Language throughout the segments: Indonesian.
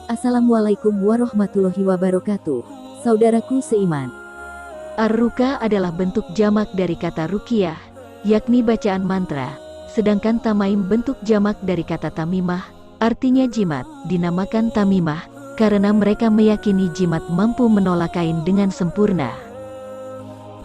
Assalamualaikum warahmatullahi wabarakatuh. Saudaraku seiman, Ar-Ruqa adalah bentuk jamak dari kata ruqyah, yakni bacaan mantra, sedangkan tamaim bentuk jamak dari kata tamimah, artinya jimat. Dinamakan tamimah karena mereka meyakini jimat mampu menolak kain dengan sempurna.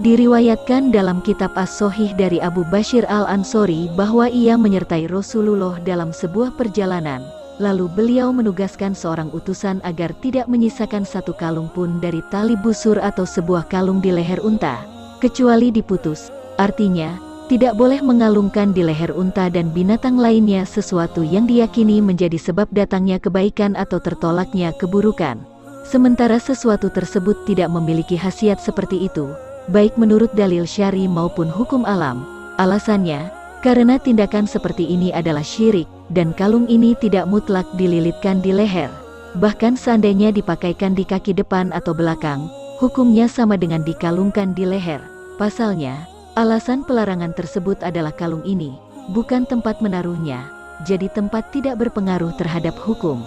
Diriwayatkan dalam kitab As-Sohih dari Abu Bashir Al-Ansori bahwa ia menyertai Rasulullah dalam sebuah perjalanan, lalu beliau menugaskan seorang utusan agar tidak menyisakan satu kalung pun dari tali busur atau sebuah kalung di leher unta, kecuali diputus, artinya, tidak boleh mengalungkan di leher unta dan binatang lainnya sesuatu yang diyakini menjadi sebab datangnya kebaikan atau tertolaknya keburukan. Sementara sesuatu tersebut tidak memiliki khasiat seperti itu, baik menurut dalil syari maupun hukum alam. Alasannya, karena tindakan seperti ini adalah syirik, dan kalung ini tidak mutlak dililitkan di leher. Bahkan seandainya dipakaikan di kaki depan atau belakang, hukumnya sama dengan dikalungkan di leher. Pasalnya, alasan pelarangan tersebut adalah kalung ini bukan tempat menaruhnya, jadi tempat tidak berpengaruh terhadap hukum.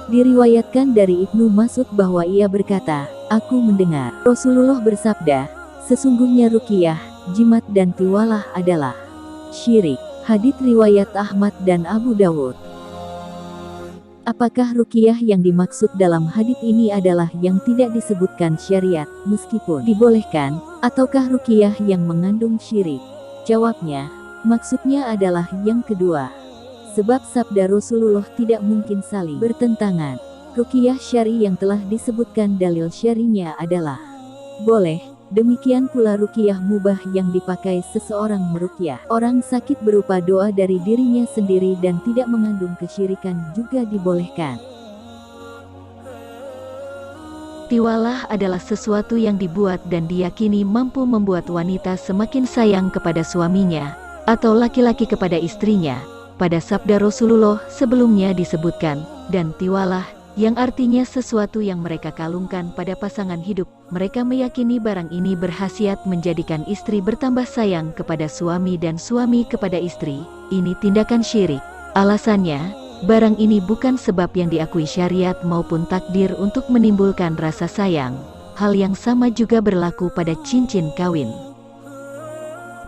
diriwayatkan dari Ibnu Mas'ud bahwa ia berkata, "Aku mendengar Rasulullah bersabda, sesungguhnya ruqyah, jimat dan tiwalah adalah syirik." Hadits riwayat Ahmad dan Abu Dawud. Apakah ruqyah yang dimaksud dalam hadits ini adalah yang tidak disebutkan syariat, meskipun dibolehkan, ataukah ruqyah yang mengandung syirik? Jawabnya, maksudnya adalah yang kedua. Sebab sabda Rasulullah tidak mungkin saling bertentangan. Ruqyah syari yang telah disebutkan dalil syarinya adalah boleh. Demikian pula ruqyah mubah yang dipakai seseorang meruqyah orang sakit berupa doa dari dirinya sendiri dan tidak mengandung kesyirikan juga dibolehkan. Tiwalah adalah sesuatu yang dibuat dan diyakini mampu membuat wanita semakin sayang kepada suaminya, atau laki-laki kepada istrinya. Pada sabda Rasulullah sebelumnya disebutkan, dan tiwalah, yang artinya sesuatu yang mereka kalungkan pada pasangan hidup. Mereka meyakini barang ini berkhasiat menjadikan istri bertambah sayang kepada suami dan suami kepada istri. Ini tindakan syirik. Alasannya, barang ini bukan sebab yang diakui syariat maupun takdir untuk menimbulkan rasa sayang. Hal yang sama juga berlaku pada cincin kawin.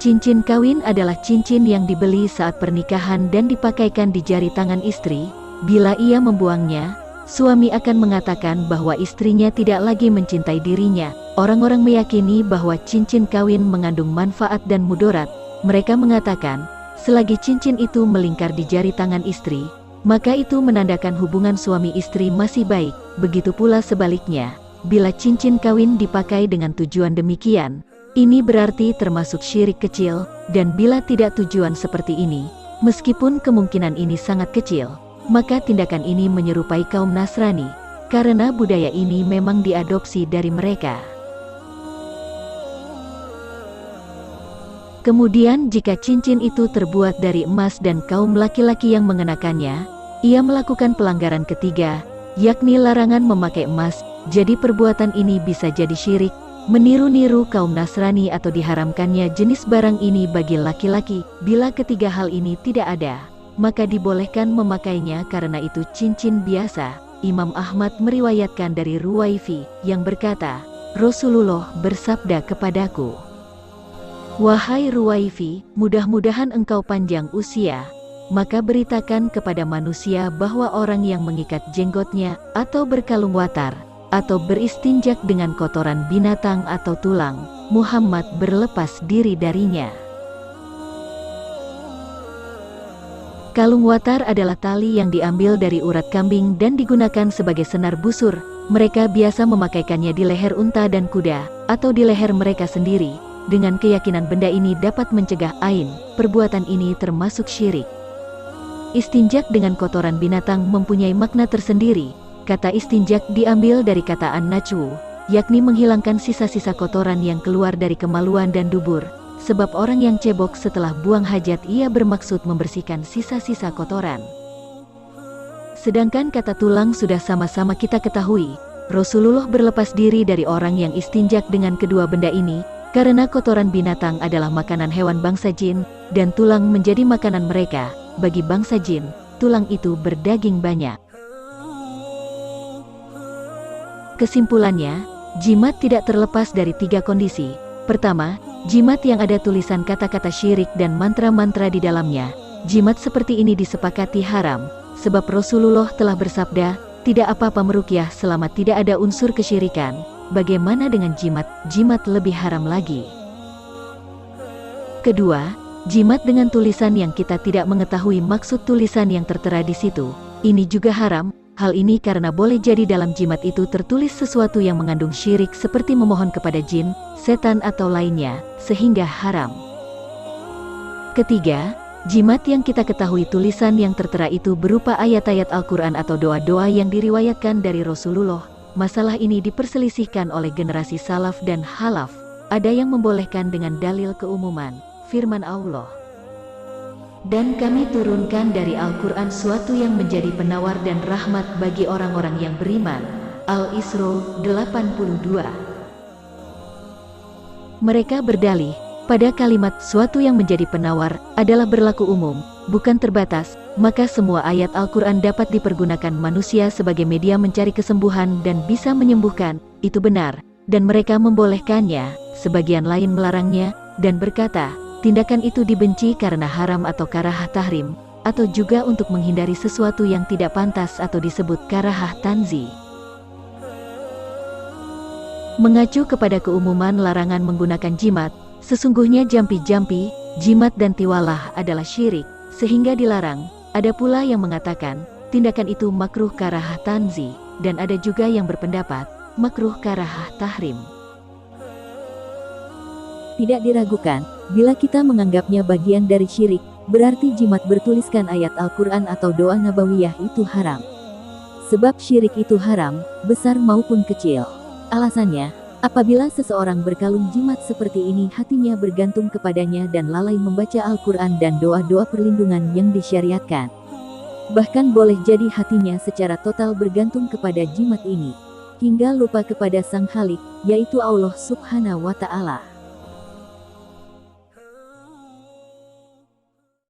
Cincin kawin adalah cincin yang dibeli saat pernikahan dan dipakaikan di jari tangan istri. Bila ia membuangnya, suami akan mengatakan bahwa istrinya tidak lagi mencintai dirinya. Orang-orang meyakini bahwa cincin kawin mengandung manfaat dan mudarat. Mereka mengatakan, selagi cincin itu melingkar di jari tangan istri, maka itu menandakan hubungan suami istri masih baik. Begitu pula sebaliknya, bila cincin kawin dipakai dengan tujuan demikian, ini berarti termasuk syirik kecil. Dan bila tidak tujuan seperti ini, meskipun kemungkinan ini sangat kecil, maka tindakan ini menyerupai kaum Nasrani, karena budaya ini memang diadopsi dari mereka. Kemudian jika cincin itu terbuat dari emas dan kaum laki-laki yang mengenakannya, ia melakukan pelanggaran ketiga, yakni larangan memakai emas. Jadi perbuatan ini bisa jadi syirik, meniru-niru kaum Nasrani, atau diharamkannya jenis barang ini bagi laki-laki. Bila ketiga hal ini tidak ada, maka dibolehkan memakainya karena itu cincin biasa. Imam Ahmad meriwayatkan dari Ruwaifi yang berkata, Rasulullah bersabda kepadaku, "Wahai Ruwaifi, mudah-mudahan engkau panjang usia, maka beritakan kepada manusia bahwa orang yang mengikat jenggotnya, atau berkalung watar, atau beristinjak dengan kotoran binatang atau tulang, Muhammad berlepas diri darinya." Kalung watar adalah tali yang diambil dari urat kambing dan digunakan sebagai senar busur. Mereka biasa memakaikannya di leher unta dan kuda, atau di leher mereka sendiri, dengan keyakinan benda ini dapat mencegah ain. Perbuatan ini termasuk syirik. Istinjak dengan kotoran binatang mempunyai makna tersendiri. Kata istinjak diambil dari kata an-najwu, yakni menghilangkan sisa-sisa kotoran yang keluar dari kemaluan dan dubur. Sebab orang yang cebok setelah buang hajat ia bermaksud membersihkan sisa-sisa kotoran. Sedangkan kata tulang sudah sama-sama kita ketahui. Rasulullah berlepas diri dari orang yang istinjak dengan kedua benda ini, Karena kotoran binatang adalah makanan hewan bangsa jin, dan tulang menjadi makanan mereka, bagi bangsa jin, tulang itu berdaging banyak. Kesimpulannya, jimat tidak terlepas dari 3 kondisi. Pertama, jimat yang ada tulisan kata-kata syirik dan mantra-mantra di dalamnya. Jimat seperti ini disepakati haram, sebab Rasulullah telah bersabda, tidak apa-apa meruqyah selama tidak ada unsur kesyirikan. Bagaimana dengan jimat? Jimat lebih haram lagi. Kedua, jimat dengan tulisan yang kita tidak mengetahui maksud tulisan yang tertera di situ. Ini juga haram. Hal ini karena boleh jadi dalam jimat itu tertulis sesuatu yang mengandung syirik seperti memohon kepada jin, setan atau lainnya, sehingga haram. Ketiga, jimat yang kita ketahui tulisan yang tertera itu berupa ayat-ayat Al-Quran atau doa-doa yang diriwayatkan dari Rasulullah. Masalah ini diperselisihkan oleh generasi salaf dan halaf. Ada yang membolehkan dengan dalil keumuman, firman Allah. Dan kami turunkan dari Al-Quran suatu yang menjadi penawar dan rahmat bagi orang-orang yang beriman. Al-Isra 82. Mereka berdalih, pada kalimat suatu yang menjadi penawar adalah berlaku umum, bukan terbatas, maka semua ayat Al-Quran dapat dipergunakan manusia sebagai media mencari kesembuhan dan bisa menyembuhkan, itu benar, dan mereka membolehkannya, sebagian lain melarangnya, dan berkata, tindakan itu dibenci karena haram atau karahah tahrim, atau juga untuk menghindari sesuatu yang tidak pantas atau disebut karahah tanzi. Mengacu kepada keumuman larangan menggunakan jimat, sesungguhnya jampi-jampi, jimat dan tiwalah adalah syirik, sehingga dilarang. Ada pula yang mengatakan, tindakan itu makruh karahah tanzi, dan ada juga yang berpendapat, makruh karahah tahrim. Tidak diragukan, bila kita menganggapnya bagian dari syirik, berarti jimat bertuliskan ayat Al-Quran atau doa nabawiyah itu haram. Sebab syirik itu haram, besar maupun kecil. Alasannya, apabila seseorang berkalung jimat seperti ini hatinya bergantung kepadanya dan lalai membaca Al-Quran dan doa-doa perlindungan yang disyariatkan. Bahkan boleh jadi hatinya secara total bergantung kepada jimat ini, hingga lupa kepada Sang Khalik, yaitu Allah Subhanahu wa Ta'ala.